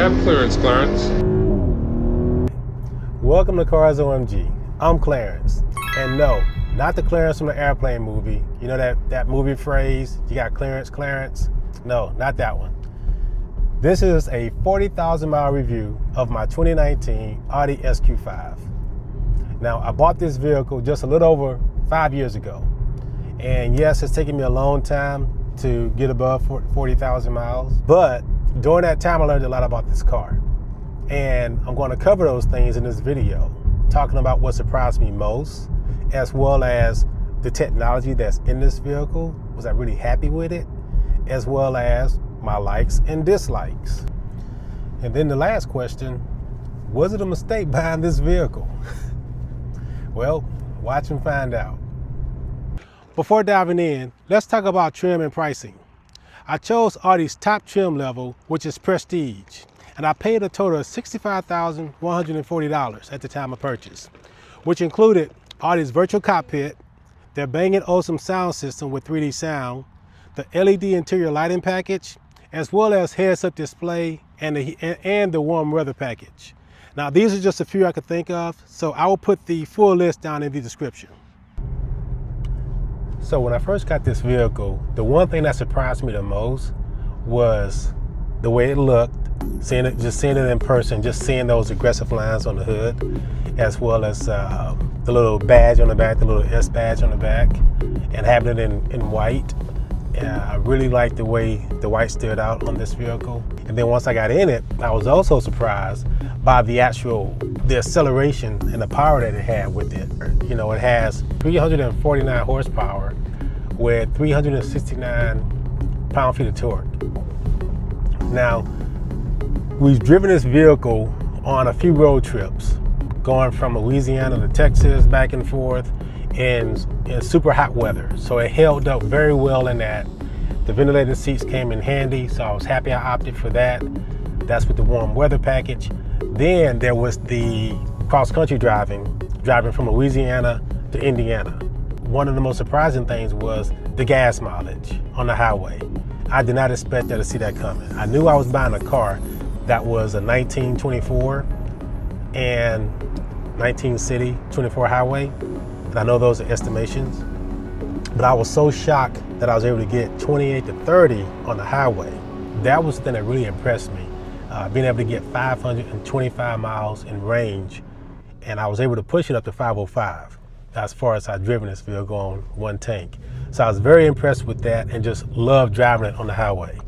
have clearance, Clarence. Welcome to Cars OMG. I'm Clarence. And no, not the Clarence from the Airplane movie. You know that movie phrase, you got clearance, Clarence? No, not that one. This is a 40,000 mile review of my 2019 Audi SQ5. Now, I bought this vehicle just a little over 5 years ago. And yes, it's taken me a long time to get above 40,000 miles. But during that time, I learned a lot about this car. And I'm going to cover those things in this video, talking about what surprised me most, as well as the technology that's in this vehicle. Was I really happy with it? As well as my likes and dislikes. And then the last question, was it a mistake buying this vehicle? Well, watch and find out. Before diving in, let's talk about trim and pricing. I chose Audi's top trim level, which is Prestige, and I paid a total of $65,140 at the time of purchase, which included Audi's virtual cockpit, their Bang & Olufsen sound system with 3D sound, the LED interior lighting package, as well as heads-up display and the warm weather package. Now, these are just a few I could think of, so I will put the full list down in the description. So when I first got this vehicle, the one thing that surprised me the most was the way it looked, just seeing it in person, just seeing those aggressive lines on the hood, as well as the little badge on the back, the little S badge on the back, and having it in white. I really liked the way the white stood out on this vehicle. And then once I got in it, I was also surprised by the acceleration and the power that it had with it. You know, it has 349 horsepower with 369 pound-feet of torque. Now, we've driven this vehicle on a few road trips, going from Louisiana to Texas, back and forth, in super hot weather. So it held up very well in that. The ventilated seats came in handy, so I was happy I opted for that. That's with the warm weather package. Then there was the cross-country driving from Louisiana to Indiana. One of the most surprising things was the gas mileage on the highway. I did not expect to see that coming. I knew I was buying a car that was a 1924 and 19 city 24 highway. And I know those are estimations, but I was so shocked that I was able to get 28 to 30 on the highway. That was the thing that really impressed me. Being able to get 525 miles in range, and I was able to push it up to 505 as far as I've driven this vehicle on one tank. So I was very impressed with that and just love driving it on the highway.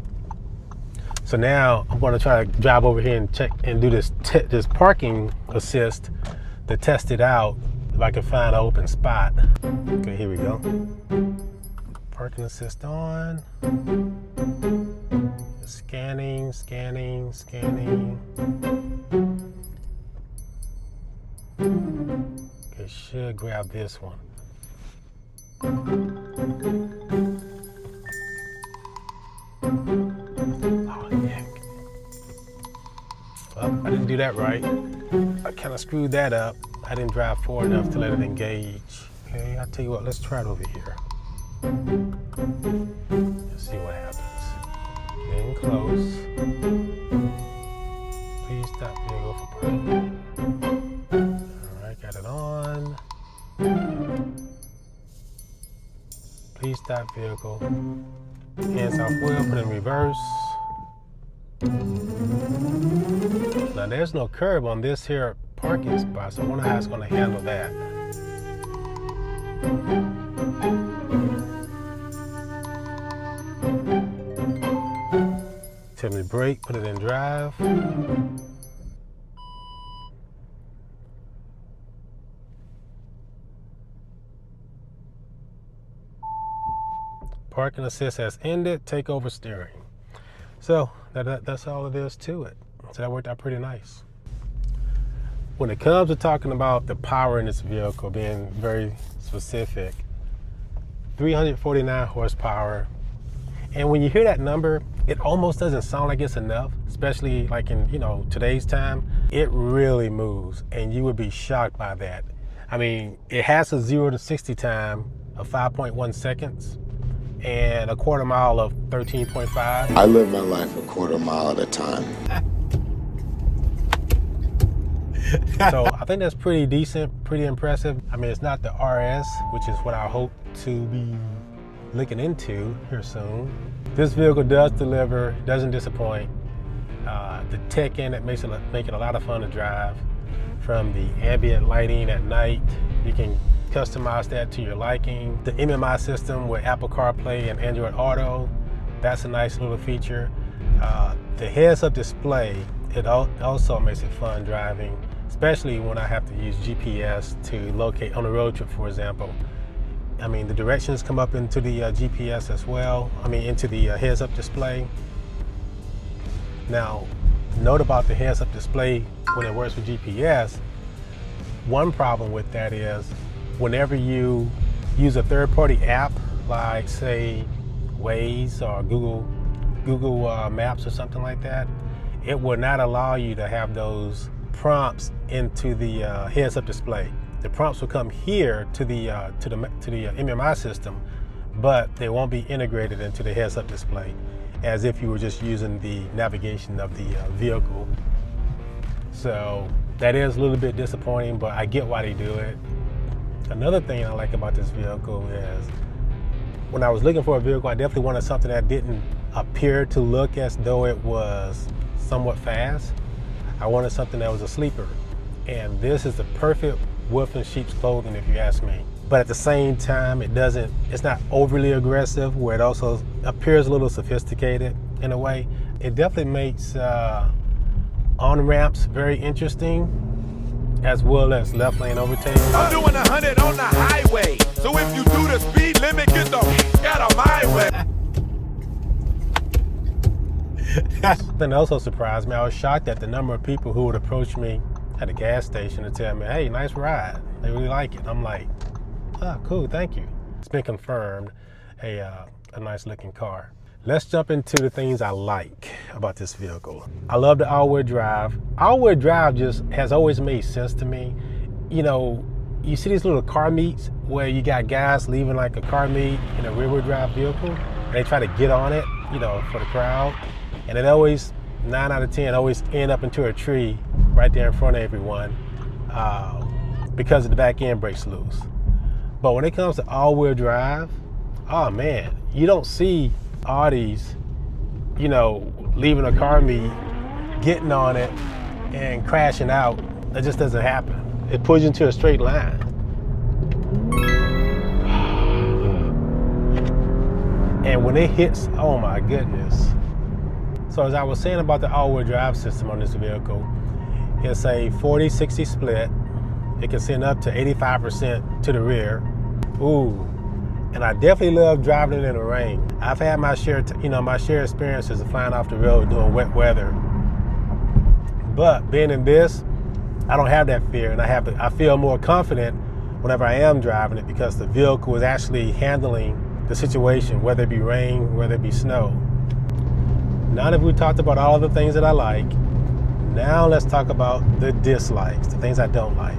So now I'm going to try to drive over here and check and do this parking assist to test it out if I can find an open spot. Okay, here we go. Parking assist on. Scanning. Okay, should grab this one. Oh, heck. Well, I didn't do that right. I kind of screwed that up. I didn't drive forward enough to let it engage. Okay, I'll tell you what, let's try it over here. Let's see what happens. Getting close. Please stop vehicle for parking. All right, got it on. Please stop vehicle. Hands off wheel, put in reverse. Now there's no curb on this here parking spot, so I wonder how it's going to handle that. Tell me to brake, put it in drive. Parking assist has ended, take over steering. So that's all it is to it. So that worked out pretty nice. When it comes to talking about the power in this vehicle, being very specific, 349 horsepower. And when you hear that number, it almost doesn't sound like it's enough, especially like in, today's time. It really moves, and you would be shocked by that. I mean, it has a 0 to 60 time of 5.1 seconds and a quarter mile of 13.5. I live my life a quarter mile at a time. So I think that's pretty decent, pretty impressive. I mean, it's not the RS, which is what I hope to be looking into here soon. This vehicle does deliver, doesn't disappoint. The tech in it makes it a lot of fun to drive. From the ambient lighting at night, you can customize that to your liking. The MMI system with Apple CarPlay and Android Auto, that's a nice little feature. The heads-up display, it also makes it fun driving, especially when I have to use GPS to locate on a road trip, for example. I mean, the directions come up into the GPS as well. I mean, into the heads-up display. Now, note about the heads-up display when it works with GPS. One problem with that is whenever you use a third-party app, like say Waze or Google Maps or something like that, it will not allow you to have those prompts into the heads-up display. The prompts will come here to the MMI system, but they won't be integrated into the heads-up display, as if you were just using the navigation of the vehicle. So that is a little bit disappointing, but I get why they do it. Another thing I like about this vehicle is when I was looking for a vehicle, I definitely wanted something that didn't appear to look as though it was somewhat fast. I wanted something that was a sleeper. And this is the perfect wolf in sheep's clothing, if you ask me. But at the same time, it's not overly aggressive, where it also appears a little sophisticated in a way. It definitely makes on-ramps very interesting, as well as left lane overtaking. I'm doing 100 on the highway, so if you do the speed limit, get the out of my way. Something also surprised me. I was shocked at the number of people who would approach me at a gas station and tell me, hey, nice ride. They really like it. I'm like, oh, cool, thank you. It's been confirmed, a nice looking car. Let's jump into the things I like about this vehicle. I love the all-wheel drive. All-wheel drive just has always made sense to me. You know, you see these little car meets where you got guys leaving like a car meet in a rear-wheel drive vehicle, and they try to get on it, you know, for the crowd. And it always, 9 out of 10, always end up into a tree right there in front of everyone because the back end breaks loose. But when it comes to all-wheel drive, oh man, you don't see Audis, you know, leaving a car meet, getting on it, and crashing out. That just doesn't happen. It pulls you into a straight line. And when it hits, oh my goodness. So as I was saying about the all-wheel drive system on this vehicle, it's a 40-60 split. It can send up to 85% to the rear. Ooh. And I definitely love driving it in the rain. I've had my share, my share experiences of flying off the road doing wet weather. But being in this, I don't have that fear, and I feel more confident whenever I am driving it because the vehicle is actually handling the situation, whether it be rain, whether it be snow. Now that we've talked about all the things that I like, now let's talk about the dislikes, the things I don't like.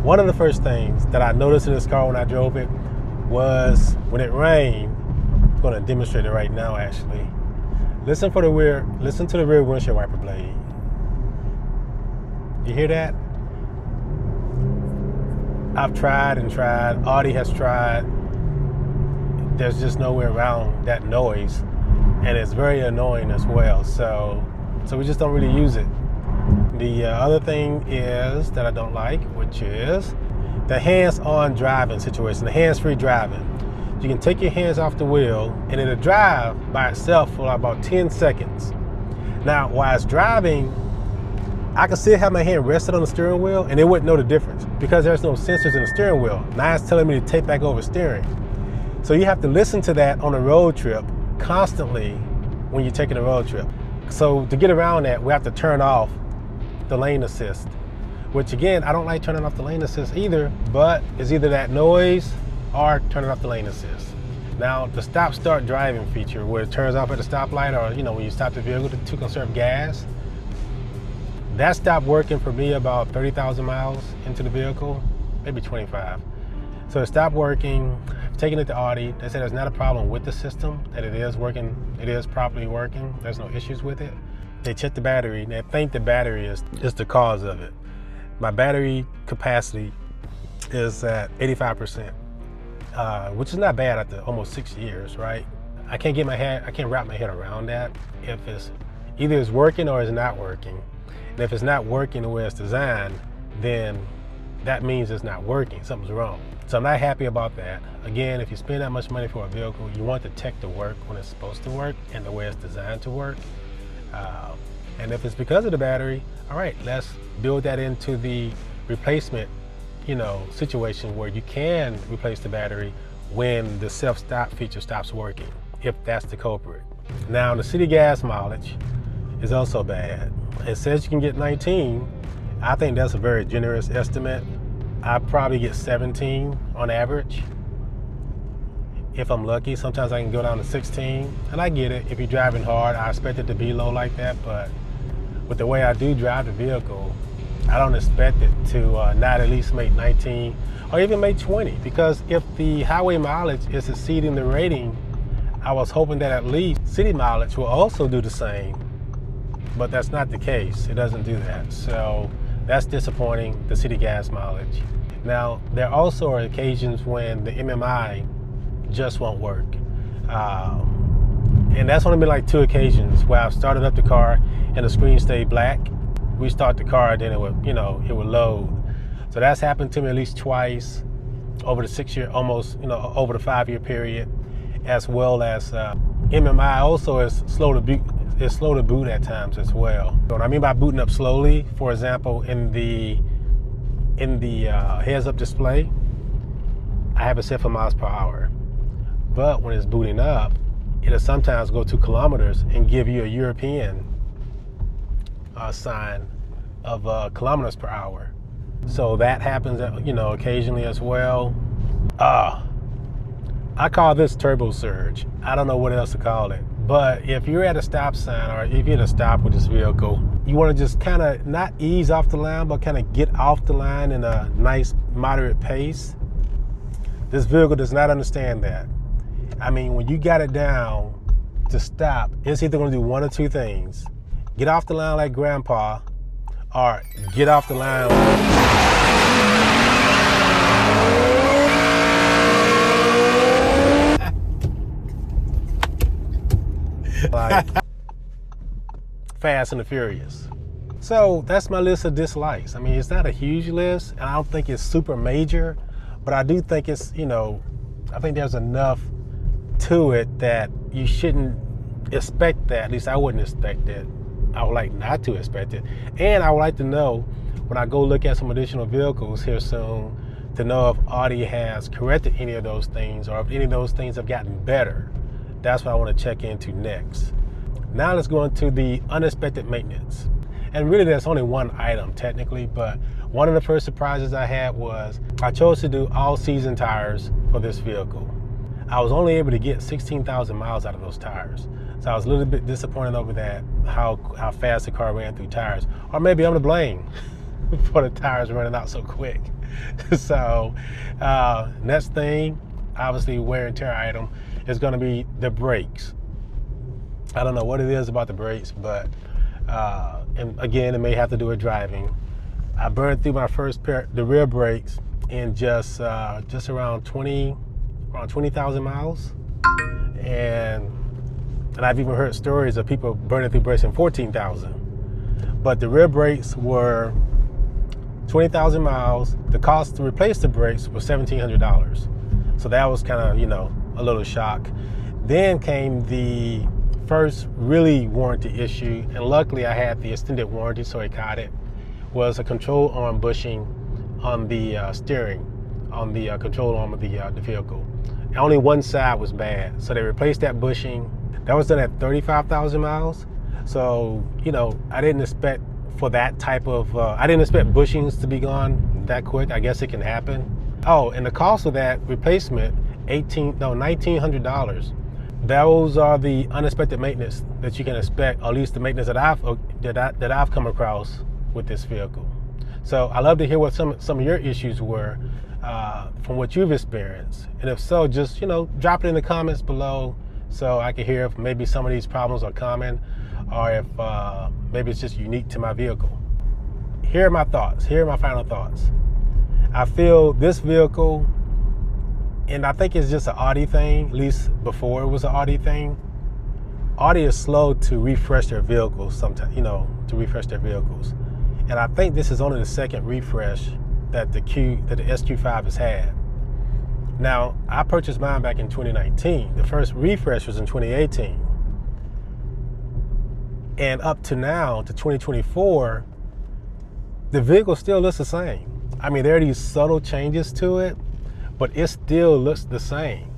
One of the first things that I noticed in this car when I drove it was when it rained. I'm going to demonstrate it right now actually. Listen to the rear windshield wiper blade. You hear that? I've tried and tried, Audi has tried. There's just no way around that noise, and it's very annoying as well. So we just don't really use it. The other thing is that I don't like, which is the hands-on driving situation, the hands-free driving. You can take your hands off the wheel and it'll drive by itself for about 10 seconds. Now, while it's driving, I can still have my hand rested on the steering wheel and it wouldn't know the difference because there's no sensors in the steering wheel. Now it's telling me to take back over steering. So you have to listen to that on a road trip constantly when you're taking a road trip. So to get around that, we have to turn off the lane assist, which again, I don't like turning off the lane assist either, but it's either that noise or turning off the lane assist. Now, the stop start driving feature where it turns off at the stoplight or when you stop the vehicle to conserve gas, that stopped working for me about 30,000 miles into the vehicle, maybe 25. So it stopped working. I've taken it to Audi. They said there's not a problem with the system, that it is working, it is properly working. There's no issues with it. They checked the battery and they think the battery is the cause of it. My battery capacity is at 85%, which is not bad after almost 6 years, right? I can't wrap my head around that. If it's either it's working or it's not working. And if it's not working the way it's designed, then that means it's not working, something's wrong. So I'm not happy about that. Again, if you spend that much money for a vehicle, you want the tech to work when it's supposed to work and the way it's designed to work. And if it's because of the battery, all right, let's build that into the replacement, situation where you can replace the battery when the self-stop feature stops working, if that's the culprit. Now, the city gas mileage is also bad. It says you can get 19. I think that's a very generous estimate. I probably get 17 on average. If I'm lucky, sometimes I can go down to 16. And I get it, if you're driving hard, I expect it to be low like that, but with the way I do drive the vehicle, I don't expect it to not at least make 19 or even make 20, because if the highway mileage is exceeding the rating, I was hoping that at least city mileage will also do the same, but that's not the case. It doesn't do that. So that's disappointing, the city gas mileage. Now, there also are occasions when the MMI just won't work. And that's only been like 2 occasions where I've started up the car and the screen stayed black. We start the car, then it would load. So that's happened to me at least twice over the 6-year, almost, over the 5-year period, as well as MMI also is slow to boot. It's slow to boot at times as well. So what I mean by booting up slowly, for example, in the heads-up display, I have it set for miles per hour. But when it's booting up, it'll sometimes go to kilometers and give you a European sign of kilometers per hour. So that happens, occasionally as well. I call this turbo surge. I don't know what else to call it. But if you're at a stop sign or if you're at a stop with this vehicle, you want to just kind of not ease off the line, but kind of get off the line in a nice, moderate pace. This vehicle does not understand that. I mean, when you got it down to stop, it's either going to do one or 2 things. Get off the line like grandpa, or get off the line like Fast and the Furious. So that's my list of dislikes. I mean, it's not a huge list, and I don't think it's super major, but I do think it's, I think there's enough to it that you shouldn't expect that. At least I wouldn't expect it. I would like not to expect it. And I would like to know, when I go look at some additional vehicles here soon, to know if Audi has corrected any of those things or if any of those things have gotten better. That's what I want to check into next. Now let's go into the unexpected maintenance. And really there's only one item technically, but one of the first surprises I had was I chose to do all season tires for this vehicle. I was only able to get 16,000 miles out of those tires. So I was a little bit disappointed over that, how fast the car ran through tires. Or maybe I'm to blame for the tires running out so quick. So next thing, obviously wear and tear item, is gonna be the brakes. I don't know what it is about the brakes, but and again, it may have to do with driving. I burned through my first pair, the rear brakes, in just around 20,000 miles. And I've even heard stories of people burning through brakes in 14,000. But the rear brakes were 20,000 miles. The cost to replace the brakes was $1,700. So that was kind of, a little shock. Then came the first really warranty issue, and luckily I had the extended warranty, so I caught it, was a control arm bushing on the steering, on the control arm of the vehicle. And only one side was bad, so they replaced that bushing. That was done at 35,000 miles. So, I didn't expect for that type of, I didn't expect bushings to be gone that quick. I guess it can happen. Oh, and the cost of that replacement, $1,900. Those are the unexpected maintenance that you can expect, or at least the maintenance that I've come across with this vehicle. So I love to hear what some of your issues were from what you've experienced. And if so, just, drop it in the comments below so I can hear if maybe some of these problems are common, or if maybe it's just unique to my vehicle. here are my thoughts. Here are my final thoughts. I feel this vehicle, and I think it's just an Audi thing, at least before it was an Audi thing. Audi is slow to refresh their vehicles sometimes, to refresh their vehicles. And I think this is only the second refresh that the SQ5 has had. Now, I purchased mine back in 2019. The first refresh was in 2018. And up to now, to 2024, the vehicle still looks the same. I mean, there are these subtle changes to it, but it still looks the same.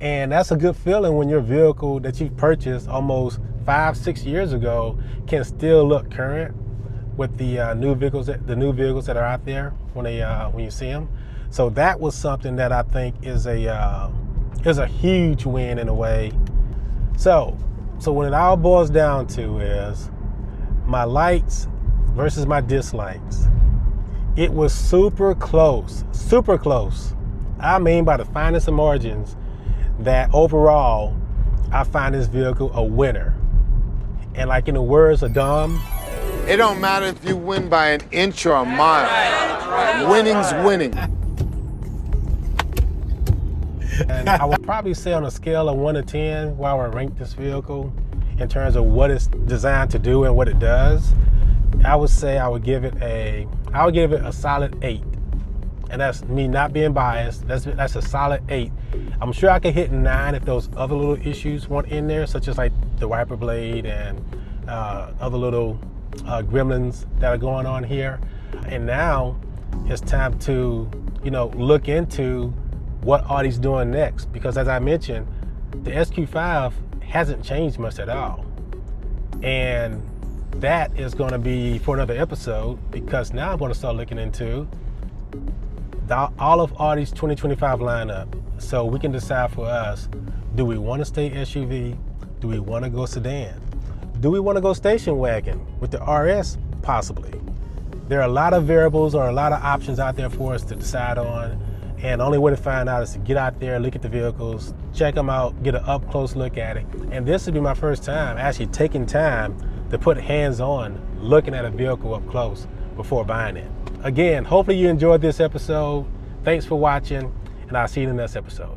And that's a good feeling when your vehicle that you purchased almost 5-6 years ago can still look current with the new vehicles that are out there when you see them. So that was something that I think is a huge win in a way. So when it all boils down to is my likes versus my dislikes. It was super close. I mean, by the finest of margins, that overall, I find this vehicle a winner. And like in the words of Dom, it don't matter if you win by an inch or a mile. Winning's winning. And I would probably say on a scale of 1 to 10, where I would rank this vehicle in terms of what it's designed to do and what it does, I would say I would give it a solid 8. And that's me not being biased. That's a solid 8. I'm sure I could hit 9 if those other little issues weren't in there, such as like the wiper blade and other little gremlins that are going on here. And now it's time to, look into what Audi's doing next, because as I mentioned, the SQ5 hasn't changed much at all. And that is going to be for another episode, because now I'm going to start looking into all of Audi's 2025 lineup, so we can decide for us, do we want to stay SUV? Do we want to go sedan? Do we want to go station wagon with the RS? Possibly. There are a lot of variables or a lot of options out there for us to decide on, and the only way to find out is to get out there, look at the vehicles, check them out, get an up-close look at it. And this would be my first time actually taking time to put hands-on looking at a vehicle up close before buying it. Again, hopefully you enjoyed this episode. Thanks for watching, and I'll see you in the next episode.